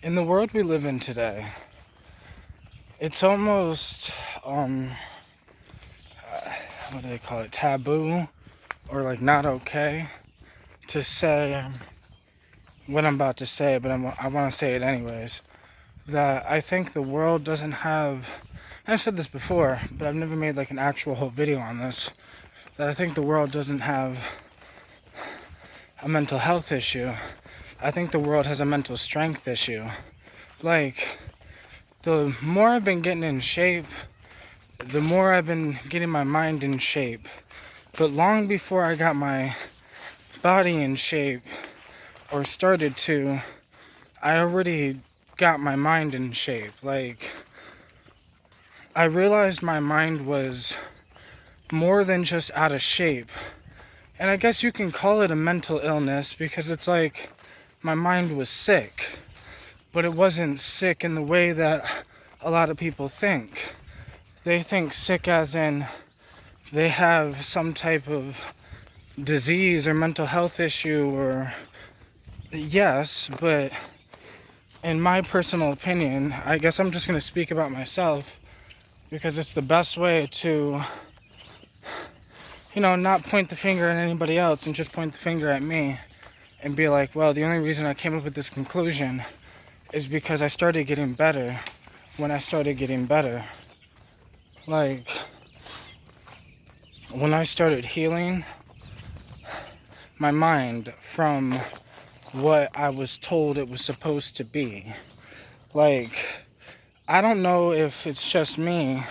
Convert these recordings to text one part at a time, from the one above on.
In the world we live in today, it's almost, what do they call it, taboo, or like not okay to say what I'm about to say, but I want to say it anyways. That I think the world doesn't have, I've said this before, but I've never made like an actual whole video on this, that I think the world doesn't have a mental health issue. I think the world has a mental strength issue. Like, the more I've been getting in shape, the more I've been getting my mind in shape. But long before I got my body in shape, or started to, I already got my mind in shape. Like, I realized my mind was more than just out of shape. And I guess you can call it a mental illness because it's like my mind was sick. But it wasn't sick in the way that a lot of people think. They think sick as in they have some type of disease or mental health issue, or yes, but in my personal opinion, I guess I'm just going to speak about myself because it's the best way to, not point the finger at anybody else and just point the finger at me and be like, well, the only reason I came up with this conclusion is because I started getting better when I started getting better. Like, when I started healing my mind from what I was told it was supposed to be. Like, I don't know if it's just me,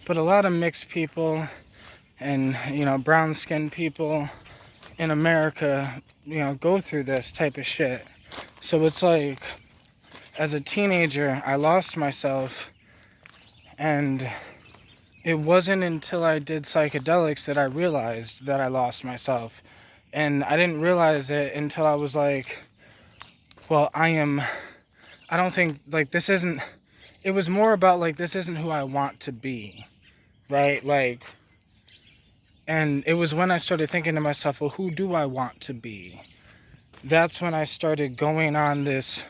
but a lot of mixed people and, brown-skinned people in America, go through this type of shit. So it's like, as a teenager, I lost myself, and it wasn't until I did psychedelics that I realized that I lost myself. And I didn't realize it until I was like, well, I don't think, like, this isn't, it was more about, like, this isn't who I want to be, right? Like, and it was when I started thinking to myself, well, who do I want to be? That's when I started going on this,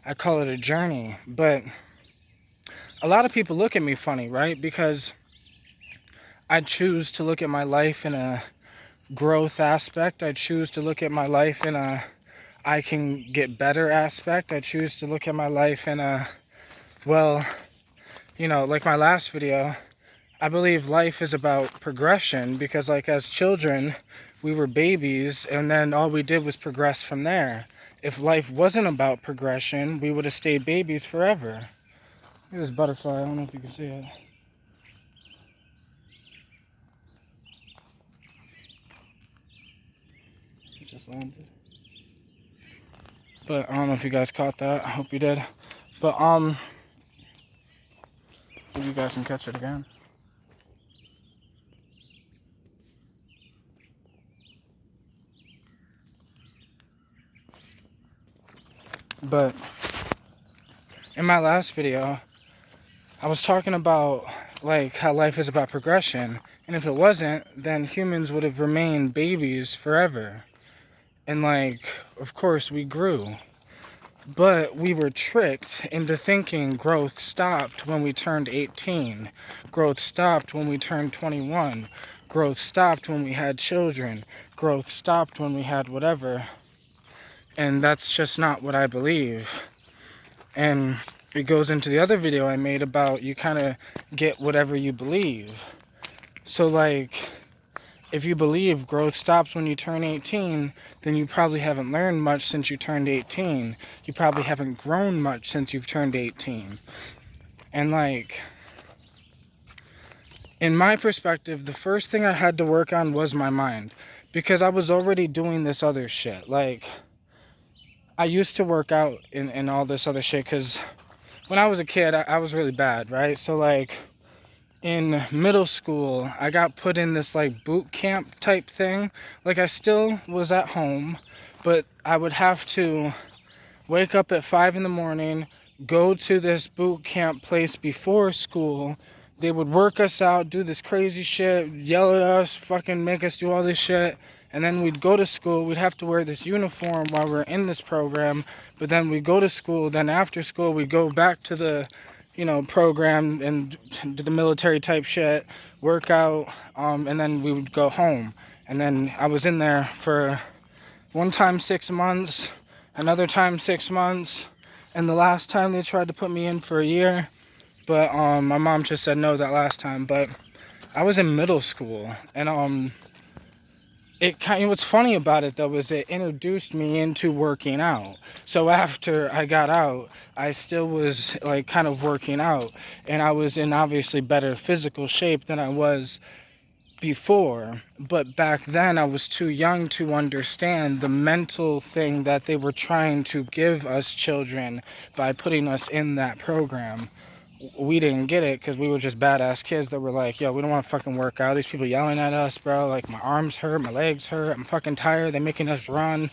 I call it a journey. But a lot of people look at me funny, right? Because I choose to look at my life in a growth aspect. I choose to look at my life in a I can get better aspect. I choose to look at my life in a, well, like my last video, I believe life is about progression because, like, as children, we were babies and then all we did was progress from there. If life wasn't about progression, we would have stayed babies forever. Look at this butterfly. I don't know if you can see it. It just landed. But I don't know if you guys caught that. I hope you did. But hope you guys can catch it again. But in my last video, I was talking about, like, how life is about progression. And if it wasn't, then humans would have remained babies forever. And, like, of course we grew. But we were tricked into thinking growth stopped when we turned 18. Growth stopped when we turned 21. Growth stopped when we had children. Growth stopped when we had whatever. And that's just not what I believe. And it goes into the other video I made about you kind of get whatever you believe. So, like, if you believe growth stops when you turn 18, then you probably haven't learned much since you turned 18. You probably haven't grown much since you've turned 18. And, like, in my perspective, the first thing I had to work on was my mind. Because I was already doing this other shit. Like, I used to work out and all this other shit because when I was a kid, I was really bad, right? So, like, in middle school, I got put in this, like, boot camp type thing. Like, I still was at home, but I would have to wake up at 5 in the morning, go to this boot camp place before school. They would work us out, do this crazy shit, yell at us, fucking make us do all this shit. And then we'd go to school, we'd have to wear this uniform while we're in this program, but then we'd go to school, then after school we'd go back to the, program and do the military type shit, work out, and then we would go home. And then I was in there for one time 6 months, another time 6 months, and the last time they tried to put me in for a year, but my mom just said no that last time. But I was in middle school, and what's funny about it though is it introduced me into working out. So after I got out, I still was like kind of working out, and I was in obviously better physical shape than I was before. But back then I was too young to understand the mental thing that they were trying to give us children by putting us in that program. We didn't get it because we were just badass kids that were like, yo, we don't want to fucking work out. These people yelling at us, bro. Like, my arms hurt, my legs hurt. I'm fucking tired. They're making us run.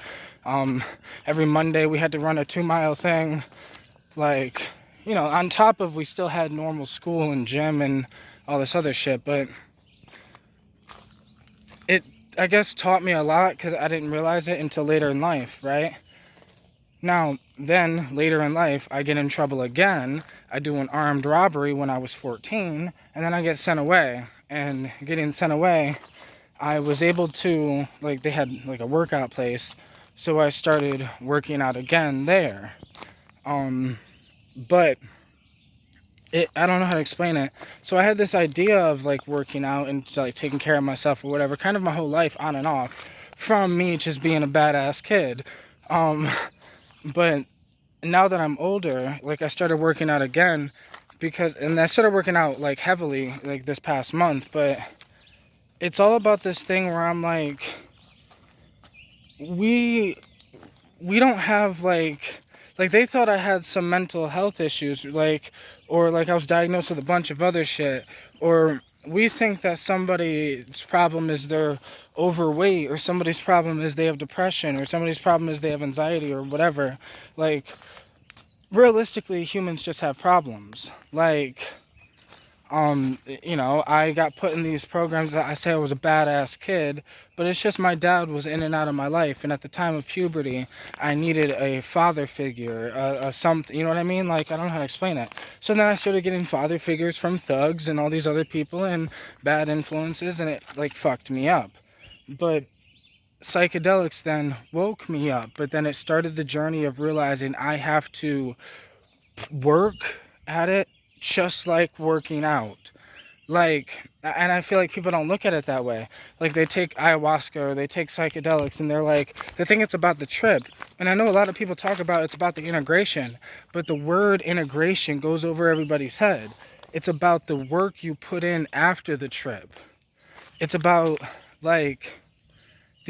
Every Monday we had to run a 2-mile thing. Like, on top of we still had normal school and gym and all this other shit. But it, I guess, taught me a lot because I didn't realize it until later in life, right? Now, then, later in life, I get in trouble again. I do an armed robbery when I was 14, and then I get sent away. And getting sent away, I was able to, they had, a workout place, so I started working out again there. But I don't know how to explain it. So I had this idea of, working out and, taking care of myself or whatever, kind of my whole life on and off, from me just being a badass kid. But now that I'm older, I started working out again and I started working out heavily this past month, but it's all about this thing where I'm we don't have they thought I had some mental health issues, or I was diagnosed with a bunch of other shit, or we think that somebody's problem is they're overweight, or somebody's problem is they have depression, or somebody's problem is they have anxiety, or whatever. Realistically, humans just have problems. I got put in these programs that I say I was a badass kid, but it's just my dad was in and out of my life, and at the time of puberty, I needed a father figure, something, you know what I mean? I don't know how to explain it. So then I started getting father figures from thugs and all these other people and bad influences, and it, fucked me up. But psychedelics then woke me up, but then it started the journey of realizing I have to work at it just like working out. And I feel like people don't look at it that way. They take ayahuasca or they take psychedelics and they think it's about the trip. And I know a lot of people talk about it's about the integration, but the word integration goes over everybody's head. It's about the work you put in after the trip. It's about the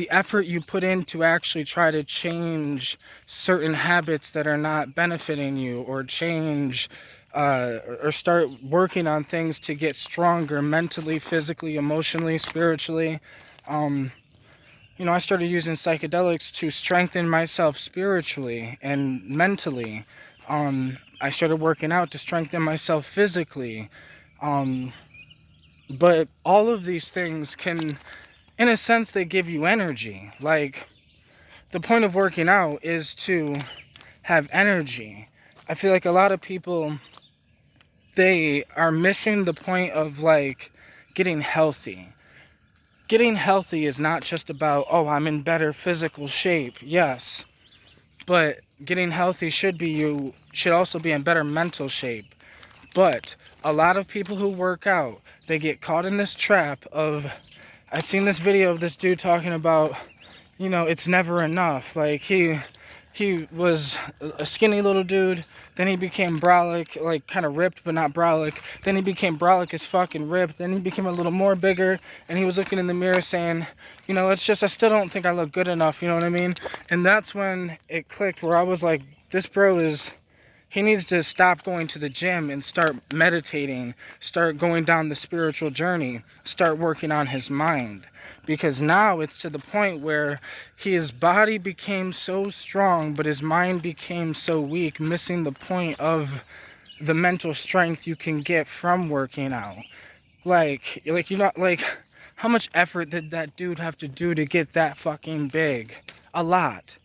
effort you put in to actually try to change certain habits that are not benefiting you, or change or start working on things to get stronger mentally, physically, emotionally, spiritually. I started using psychedelics to strengthen myself spiritually and mentally. I started working out to strengthen myself physically. But all of these things can, in a sense, they give you energy. The point of working out is to have energy. I feel like a lot of people, they are missing the point of getting healthy. Getting healthy is not just about, oh, I'm in better physical shape. Yes, but getting healthy should also be in better mental shape. But a lot of people who work out, they get caught in this trap of, I seen this video of this dude talking about, it's never enough. He was a skinny little dude, then he became brolic, kind of ripped but not brolic. Then he became brolic as fucking ripped. Then he became a little more bigger, and he was looking in the mirror saying, it's just, I still don't think I look good enough, you know what I mean? And that's when it clicked, where I was like, this bro he needs to stop going to the gym and start meditating, start going down the spiritual journey, start working on his mind. Because now it's to the point where his body became so strong, but his mind became so weak, missing the point of the mental strength you can get from working out. How much effort did that dude have to do to get that fucking big? A lot.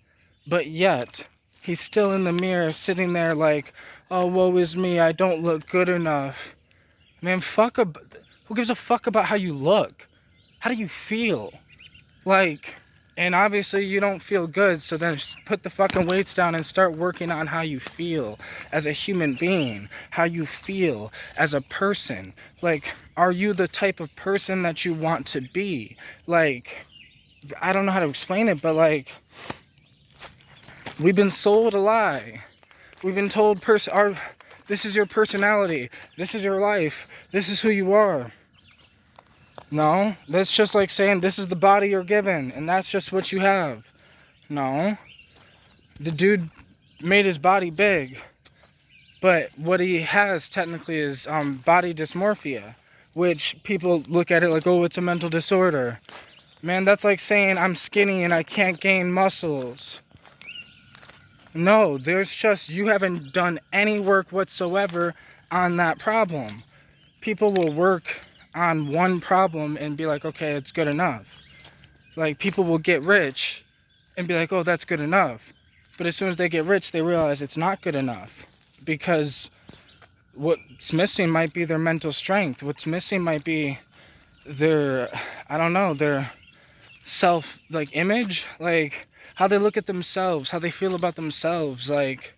But yet, he's still in the mirror sitting there like, oh, woe is me, I don't look good enough. Man, who gives a fuck about how you look? How do you feel? Like, and obviously you don't feel good, so then just put the fucking weights down and start working on how you feel as a human being, how you feel as a person. Like, are you the type of person that you want to be? Like, I don't know how to explain it, but like, we've been sold a lie. We've been told this is your personality, this is your life, this is who you are. No, that's just like saying this is the body you're given, and that's just what you have. No, the dude made his body big, but what he has technically is body dysmorphia, which people look at it like, oh, it's a mental disorder. Man, that's like saying I'm skinny and I can't gain muscles. No, there's just, you haven't done any work whatsoever on that problem. People will work on one problem and be like, okay, it's good enough. Like, people will get rich and be like, oh, that's good enough. But as soon as they get rich, they realize it's not good enough. Because what's missing might be their mental strength. What's missing might be their, I don't know, their self, like, image. Like, how they look at themselves, how they feel about themselves. Like,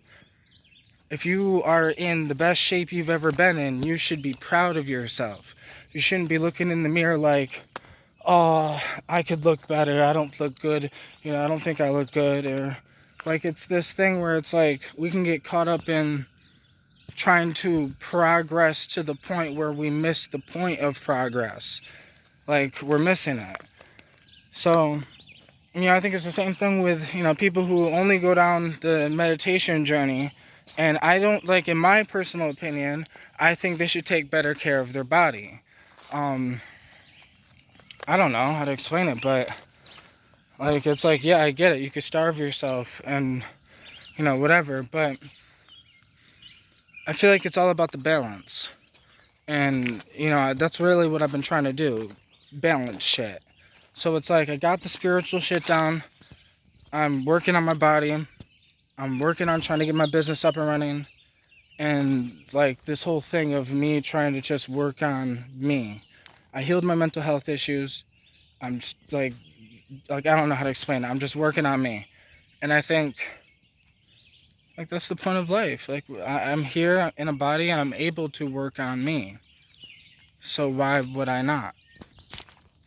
if you are in the best shape you've ever been in, you should be proud of yourself. You shouldn't be looking in the mirror like, oh, I could look better, I don't look good, I don't think I look good. Or like, it's this thing where it's like, we can get caught up in trying to progress to the point where we miss the point of progress. Like, we're missing it. So, I think it's the same thing with, people who only go down the meditation journey. And I don't, like, in my personal opinion, I think they should take better care of their body. I don't know how to explain it, but, like, it's like, yeah, I get it. You could starve yourself and, whatever. But I feel like it's all about the balance. And, that's really what I've been trying to do. Balance shit. So it's like, I got the spiritual shit down. I'm working on my body. I'm working on trying to get my business up and running. And, like, this whole thing of me trying to just work on me. I healed my mental health issues. I'm just, like, I don't know how to explain it. I'm just working on me. And I think, like, that's the point of life. Like, I'm here in a body and I'm able to work on me. So why would I not?